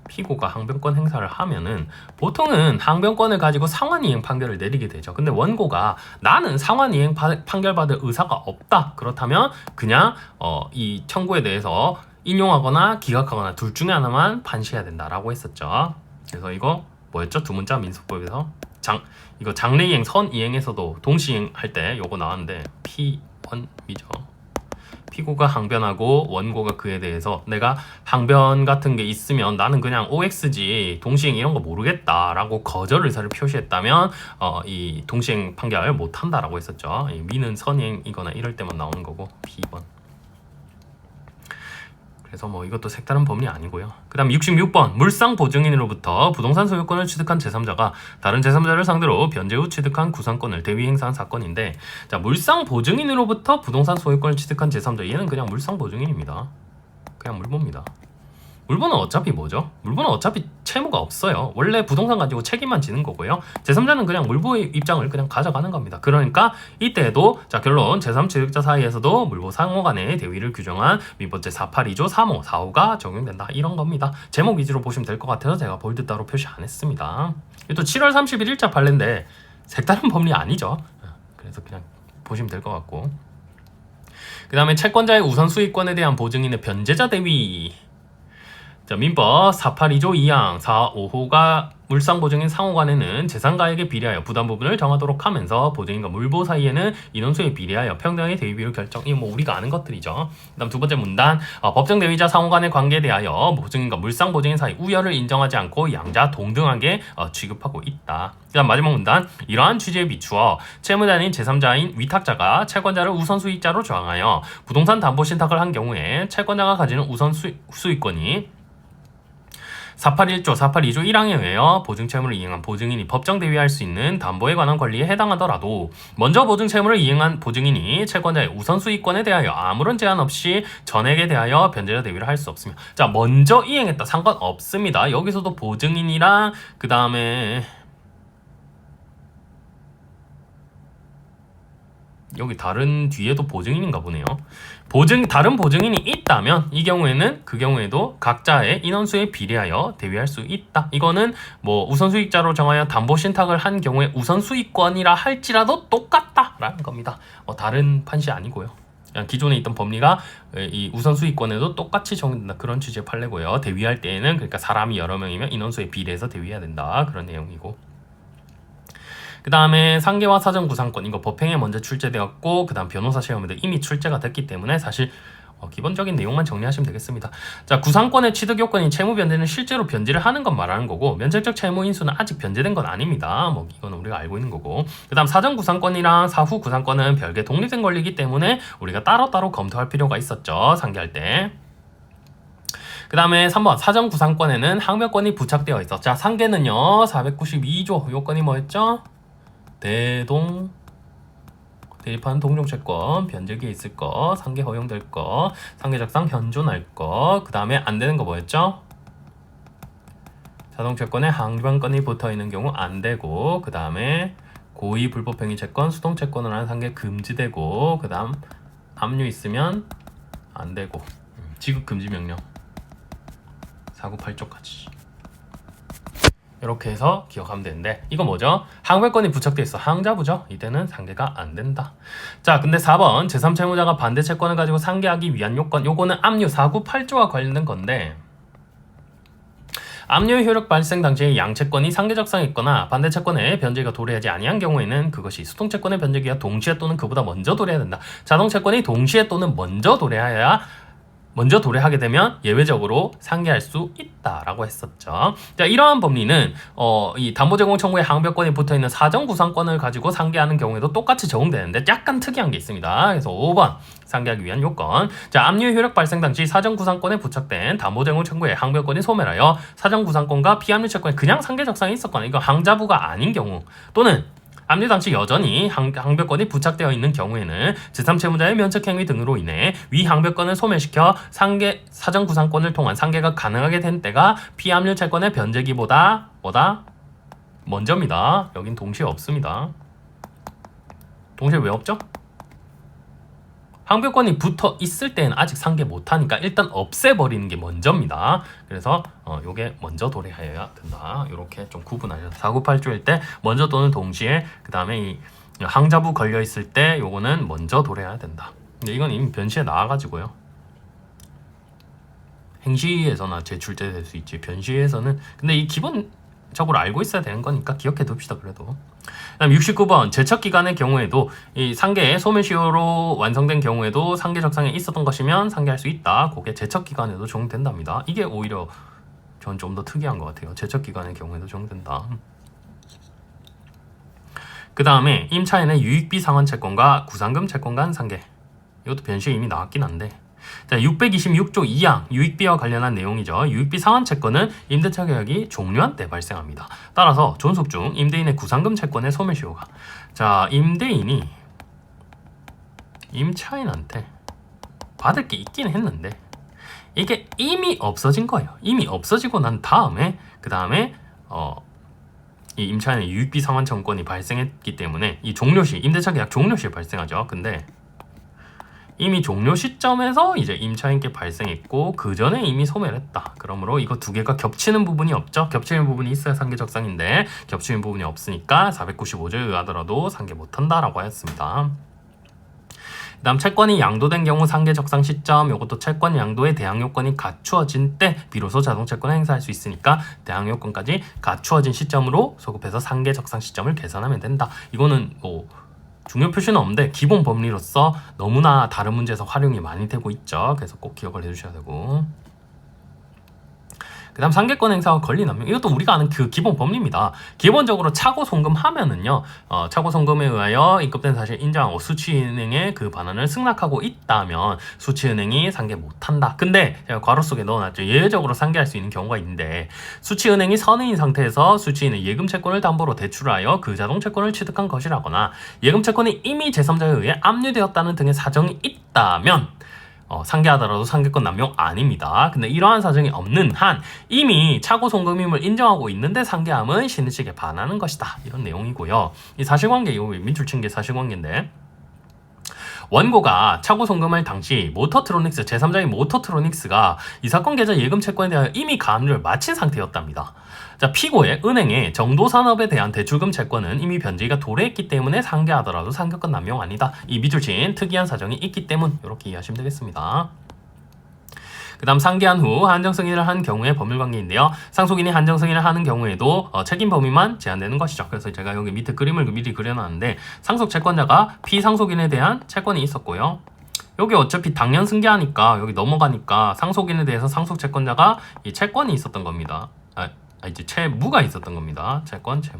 피고가 항변권 행사를 하면은 보통은 항변권을 가지고 상환이행 판결을 내리게 되죠. 근데 원고가 나는 상환이행 판결 받을 의사가 없다. 그렇다면 그냥 이 청구에 대해서 인용하거나 기각하거나 둘 중에 하나만 판시해야 된다라고 했었죠. 그래서 이거 뭐였죠? 두 문자 민소법에서 이거 장래이행 선이행에서도 동시이행 할 때 요거 나왔는데 P1이죠. 피고가 항변하고 원고가 그에 대해서 내가 항변 같은 게 있으면 나는 그냥 OX지 동시행 이런 거 모르겠다라고 거절 의사를 표시했다면 이 동시행 판결 못 한다라고 했었죠. 이 미는 선이행이거나 이럴 때만 나오는 거고 P2번. 그래서 뭐 이것도 색다른 법리 아니고요. 그 다음 66번 물상 보증인으로부터 부동산 소유권을 취득한 제3자가 다른 제3자를 상대로 변제 후 취득한 구상권을 대위 행사한 사건인데 자 물상 보증인으로부터 부동산 소유권을 취득한 제3자 얘는 그냥 물상 보증인입니다. 그냥 물보입니다. 물보는 어차피 뭐죠? 물보는 어차피 채무가 없어요. 원래 부동산 가지고 책임만 지는 거고요. 제3자는 그냥 물보의 입장을 그냥 가져가는 겁니다. 그러니까 이때에도 자 결론 제3취득자 사이에서도 물보 상호 간의 대위를 규정한 민법제 482조 3호 4호가 적용된다. 이런 겁니다. 제목 위주로 보시면 될 것 같아서 제가 볼드 따로 표시 안 했습니다. 또 7월 30일 1차 판례인데 색다른 법리 아니죠. 그래서 그냥 보시면 될 것 같고 그 다음에 채권자의 우선 수익권에 대한 보증인의 변제자 대위 자, 민법 482조 2항 4, 5호가 물상보증인 상호간에는 재산가액에 비례하여 부담 부분을 정하도록 하면서 보증인과 물보 사이에는 인원수에 비례하여 평등하게 대위비율 결정. 이거 뭐 우리가 아는 것들이죠. 그 다음 두 번째 문단 법정 대위자 상호간의 관계에 대하여 보증인과 물상보증인 사이 우열을 인정하지 않고 양자 동등하게 취급하고 있다. 그 다음 마지막 문단 이러한 취지에 비추어 채무자인 제3자인 위탁자가 채권자를 우선수익자로 정하여 부동산 담보 신탁을 한 경우에 채권자가 가지는 우선 수익권이 481조, 482조 1항에 의하여 보증채무를 이행한 보증인이 법정 대위할 수 있는 담보에 관한 권리에 해당하더라도 먼저 보증채무를 이행한 보증인이 채권자의 우선수익권에 대하여 아무런 제한 없이 전액에 대하여 변제자 대위를 할 수 없으며 자 먼저 이행했다 상관없습니다. 여기서도 보증인이랑 그 다음에 여기 다른 뒤에도 보증인인가 보네요. 다른 보증인이 있다면 이 경우에는 그 경우에도 각자의 인원수에 비례하여 대위할 수 있다. 이거는 뭐 우선수익자로 정하여 담보신탁을 한 경우에 우선수익권이라 할지라도 똑같다라는 겁니다. 다른 판시 아니고요. 그냥 기존에 있던 법리가 이 우선수익권에도 똑같이 적용된다. 그런 취지의 판례고요. 대위할 때에는 그러니까 사람이 여러 명이면 인원수에 비례해서 대위해야 된다. 그런 내용이고. 그 다음에 상계와 사전구상권 이거 법행에 먼저 출제되었고 그 다음 변호사 시험에도 이미 출제가 됐기 때문에 사실 기본적인 내용만 정리하시면 되겠습니다. 자 구상권의 취득 요건인 채무 변제는 실제로 변제를 하는 건 말하는 거고 면책적 채무 인수는 아직 변제된 건 아닙니다. 뭐 이건 우리가 알고 있는 거고 그 다음 사전구상권이랑 사후구상권은 별개 독립된 권리이기 때문에 우리가 따로따로 검토할 필요가 있었죠. 상계할 때. 그 다음에 3번 사전구상권에는 항변권이 부착되어 있어. 자 상계는요 492조 요건이 뭐였죠? 대립하는 동종채권, 변제기에 있을 거, 상계 허용될 거, 상계작상 현존할 거, 그 다음에 안 되는 거 뭐였죠? 자동채권에 항변권이 붙어 있는 경우 안 되고, 그 다음에 고의 불법행위 채권, 수동채권을 하는 상계 금지되고, 그 다음 압류 있으면 안 되고, 지급 금지 명령, 498조까지. 이렇게 해서 기억하면 되는데 이거 뭐죠? 항변권이 부착돼 있어. 항자부죠. 이때는 상계가 안 된다. 자, 근데 4번 제3채무자가 반대 채권을 가지고 상계하기 위한 요건 요거는 압류 498조와 관련된 건데 압류의 효력 발생 당시에 양채권이 상계적상했거나 반대 채권에 변제가 도래하지 아니한 경우에는 그것이 수동채권의 변제기가 동시에 또는 그보다 먼저 도래해야 된다. 자동채권이 동시에 또는 먼저 도래해야 먼저 도래하게 되면 예외적으로 상계할 수 있다라고 했었죠. 자, 이러한 법리는 이 담보 제공 청구에 항변권이 붙어있는 사정 구상권을 가지고 상계하는 경우에도 똑같이 적용되는데 약간 특이한 게 있습니다. 그래서 5번 상계하기 위한 요건. 자, 압류 효력 발생 당시 사정 구상권에 부착된 담보 제공 청구에 항변권이 소멸하여 사정 구상권과 비압류 채권에 그냥 상계 적상이 있었거나 이거 항자부가 아닌 경우 또는 압류 당시 여전히 항변권이 부착되어 있는 경우에는 제3채무자의 면책행위 등으로 인해 위 항변권을 소멸시켜 상계 사정 구상권을 통한 상계가 가능하게 된 때가 피압류 채권의 변제기보다 뭐다? 먼저입니다. 여긴 동시에 없습니다. 동시에 왜 없죠? 항변권이 붙어 있을 때는 아직 상계 못하니까 일단 없애버리는 게 먼저입니다. 그래서 요게 먼저 도래하여야 된다. 이렇게 좀 구분하셔서 4989일 때 먼저 또는 동시에 그 다음에 이 항자부 걸려 있을 때 요거는 먼저 도래해야 된다. 근데 이건 이미 변시에 나와가지고요. 행시에서나 재출제될 수 있지. 변시에서는 근데 이 기본적으로 알고 있어야 되는 거니까 기억해 둡시다. 그래도. 그다음 69번 제척기간의 경우에도 이 상계 소멸시효로 완성된 경우에도 상계 적상에 있었던 것이면 상계할 수 있다. 그게 제척기간에도 적용된답니다. 이게 오히려 전 좀 더 특이한 것 같아요. 제척기간의 경우에도 적용된다. 그 다음에 임차인의 유익비 상환 채권과 구상금 채권 간 상계. 이것도 변시에 이미 나왔긴 한데 자, 626조 2항 유익비와 관련한 내용이죠. 유익비 상환 채권은 임대차 계약이 종료한 때 발생합니다. 따라서 존속 중 임대인의 구상금 채권의 소멸시효가 자, 임대인이 임차인한테 받을 게 있긴 했는데 이게 이미 없어진 거예요. 이미 없어지고 난 다음에 그 다음에 이 임차인의 유익비 상환 청구권이 발생했기 때문에 이 종료시 임대차 계약 종료시에 발생하죠. 근데 이미 종료 시점에서 이제 임차인께 발생했고 그 전에 이미 소멸했다. 그러므로 이거 두 개가 겹치는 부분이 없죠. 겹치는 부분이 있어야 상계 적상인데 겹치는 부분이 없으니까 495조에 의하더라도 상계 못한다라고 하였습니다. 그 다음 채권이 양도된 경우 상계 적상 시점 이것도 채권 양도의 대항 요건이 갖추어진 때 비로소 자동 채권을 행사할 수 있으니까 대항 요건까지 갖추어진 시점으로 소급해서 상계 적상 시점을 계산하면 된다. 이거는 뭐 중요 표시는 없는데 기본 법리로서 너무나 다른 문제에서 활용이 많이 되고 있죠. 그래서 꼭 기억을 해주셔야 되고 그 다음 상계권 행사와 권리 남용 이것도 우리가 아는 그 기본 법리입니다. 기본적으로 차고 송금하면은요 차고 송금에 의하여 입금된 사실 인정하고 수취은행의 그 반환을 승낙하고 있다면 수취은행이 상계 못한다. 근데 제가 괄호 속에 넣어놨죠. 예외적으로 상계할 수 있는 경우가 있는데 수취은행이 선의인 상태에서 수취인의 예금채권을 담보로 대출하여 그 자동채권을 취득한 것이라거나 예금채권이 이미 제3자에 의해 압류되었다는 등의 사정이 있다면 상계하더라도 상계권 남용 아닙니다. 근데 이러한 사정이 없는 한 이미 차고 송금임을 인정하고 있는데 상계함은 신의 측에 반하는 것이다. 이런 내용이고요. 이 사실관계 이거 밑줄 친 게 사실관계인데 원고가 차고 송금할 당시 모터트로닉스 제3자인 모터트로닉스가 이 사건 계좌 예금 채권에 대하여 이미 가압류를 마친 상태였답니다. 자, 피고의 은행의 정도산업에 대한 대출금 채권은 이미 변제가 도래했기 때문에 상계하더라도 상계권 남용 아니다. 이 밑줄 친 특이한 사정이 있기 때문 이렇게 이해하시면 되겠습니다. 그 다음 상계한 후 한정승인을 한 경우의 법률관계인데요. 상속인이 한정승인을 하는 경우에도 책임 범위만 제한되는 것이죠. 그래서 제가 여기 밑에 그림을 미리 그려놨는데 상속 채권자가 피상속인에 대한 채권이 있었고요. 여기 어차피 당연 승계하니까 여기 넘어가니까 상속인에 대해서 상속 채권자가 이 채권이 있었던 겁니다. 이제 채무가 있었던 겁니다. 채권, 채무.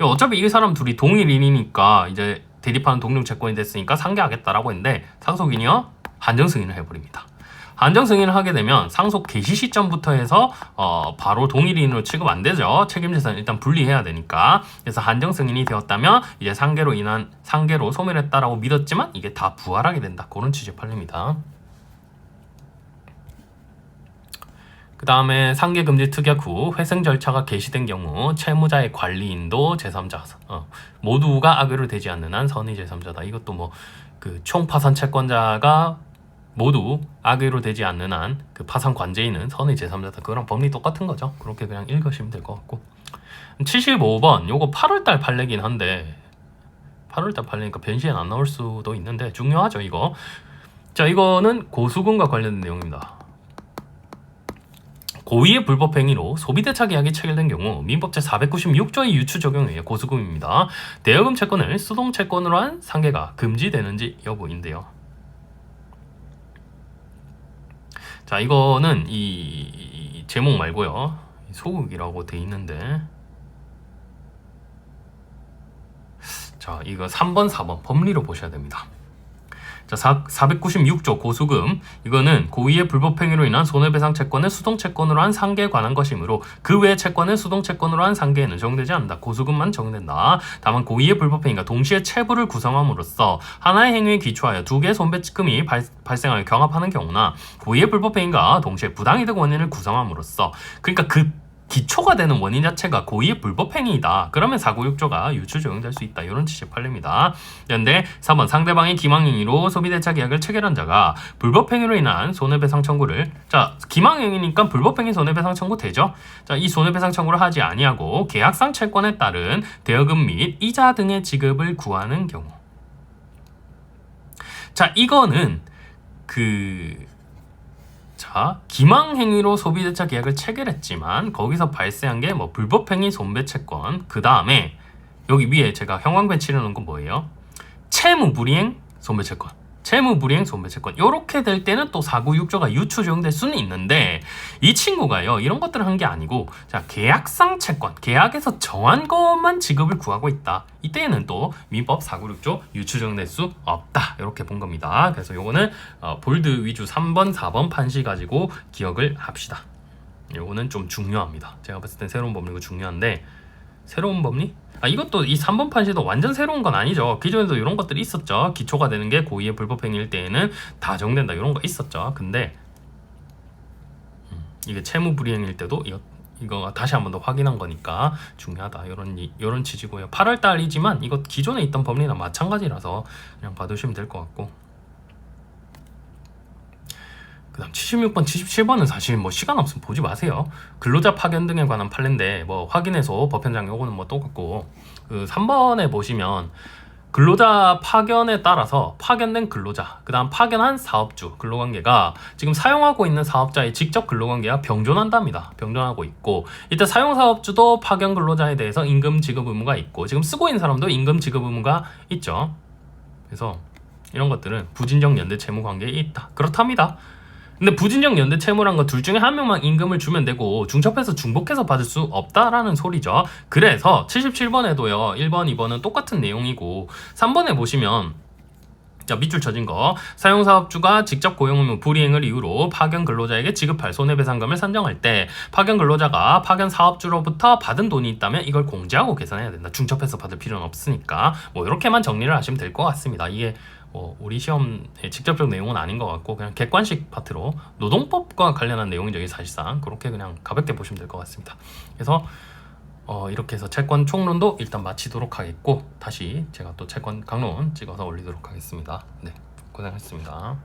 어차피 이 사람 둘이 동일인이니까 이제 대립하는 동종 채권이 됐으니까 상계하겠다라고 했는데 상속인이요 한정승인을 해버립니다. 한정승인을 하게 되면 상속 개시 시점부터 해서 바로 동일인으로 취급 안 되죠. 책임재산을 일단 분리해야 되니까. 그래서 한정승인이 되었다면 이제 상계로 소멸했다라고 믿었지만 이게 다 부활하게 된다. 그런 취지 판례입니다. 그 다음에 상계금지 특약 후 회생 절차가 개시된 경우 채무자의 관리인도 제3자 모두가 악의로 되지 않는 한 선의 제3자다. 이것도 뭐 그 총파산 채권자가 모두 악의로 되지 않는 한 그 파산 관제인은 선의 제3자다. 그거랑 법리 똑같은 거죠. 그렇게 그냥 읽으시면 될 것 같고 75번 요거 8월달 판례긴 한데 8월달 판례니까 변시엔 안 나올 수도 있는데 중요하죠 이거. 자, 이거는 고수금과 관련된 내용입니다. 고의의 불법 행위로 소비대차 계약이 체결된 경우 민법 제496조의 유추 적용에 의해 고수금입니다. 대여금 채권을 수동 채권으로 한 상계가 금지되는지 여부인데요. 자, 이거는 이 제목 말고요. 소극이라고 돼 있는데, 자, 이거 3번, 4번 법리로 보셔야 됩니다. 자, 496조 고수금, 이거는 고의의 불법행위로 인한 손해배상 채권을 수동채권으로 한 상계에 관한 것이므로 그 외의 채권을 수동채권으로 한 상계에는 적용되지 않는다. 고수금만 적용된다. 다만 고의의 불법행위가 동시에 채부를 구성함으로써 하나의 행위에 기초하여 두 개의 손배금이 발생하여 경합하는 경우나 고의의 불법행위가 동시에 부당이득 원인을 구성함으로써, 그러니까 그 기초가 되는 원인 자체가 고의의 불법행위이다. 그러면 496조가 유추 적용될 수 있다. 이런 취지 판례입니다. 그런데 3번 상대방의 기망행위로 소비대차 계약을 체결한 자가 불법행위로 인한 손해배상 청구를, 자, 기망행위니까 불법행위 손해배상 청구 되죠. 자, 이 손해배상 청구를 하지 아니하고 계약상 채권에 따른 대여금 및 이자 등의 지급을 구하는 경우. 자, 이거는 자, 기망행위로 소비대차 계약을 체결했지만 거기서 발생한 게 뭐 불법행위 손배채권, 그 다음에 여기 위에 제가 형광펜 칠해놓은 건 뭐예요? 채무불이행 손배채권, 채무불이행 손배채권. 요렇게 될 때는 또 496조가 유추 적용될 수는 있는데, 이 친구가요 이런 것들을 한 게 아니고, 자, 계약상 채권, 계약에서 정한 것만 지급을 구하고 있다. 이때는 또 민법 496조 유추 적용될 수 없다. 이렇게 본 겁니다. 그래서 요거는 볼드 위주 3번, 4번 판시 가지고 기억을 합시다. 요거는 좀 중요합니다. 제가 봤을 땐 새로운 법리고 중요한데, 새로운 법리? 이것도 이 3번 판시도 완전 새로운 건 아니죠. 기존에도 이런 것들이 있었죠. 기초가 되는 게 고의의 불법행위일 때에는 다 적용된다. 이런 거 있었죠. 근데 이게 채무불이행일 때도 이거 다시 한 번 더 확인한 거니까 중요하다. 이런 취지고요. 8월 달이지만 이거 기존에 있던 법리랑 마찬가지라서 그냥 봐두시면 될 것 같고, 그 다음 76번, 77번은 사실 뭐 시간 없으면 보지 마세요. 근로자 파견 등에 관한 판례인데 뭐 확인해서 법현장 요거는 뭐 똑같고, 그 3번에 보시면 근로자 파견에 따라서 파견된 근로자, 그 다음 파견한 사업주 근로관계가 지금 사용하고 있는 사업자의 직접 근로관계와 병존한답니다. 병존하고 있고, 이때 사용사업주도 파견 근로자에 대해서 임금 지급 의무가 있고, 지금 쓰고 있는 사람도 임금 지급 의무가 있죠. 그래서 이런 것들은 부진적 연대 채무 관계에 있다. 그렇답니다. 근데 부진적 연대 채무란 건 둘 중에 한 명만 임금을 주면 되고 중첩해서 중복해서 받을 수 없다라는 소리죠. 그래서 77번에도요 1번, 2번은 똑같은 내용이고, 3번에 보시면 자, 밑줄 쳐진 거, 사용사업주가 직접 고용 의무 불이행을 이유로 파견 근로자에게 지급할 손해배상금을 산정할 때 파견 근로자가 파견 사업주로부터 받은 돈이 있다면 이걸 공제하고 계산해야 된다. 중첩해서 받을 필요는 없으니까 뭐 이렇게만 정리를 하시면 될 것 같습니다. 이게 우리 시험의 직접적 내용은 아닌 것 같고 그냥 객관식 파트로 노동법과 관련한 내용이죠. 사실상 그렇게 그냥 가볍게 보시면 될 것 같습니다. 그래서 이렇게 해서 채권 총론도 일단 마치도록 하겠고, 다시 제가 또 채권 강론 찍어서 올리도록 하겠습니다. 네, 고생하셨습니다.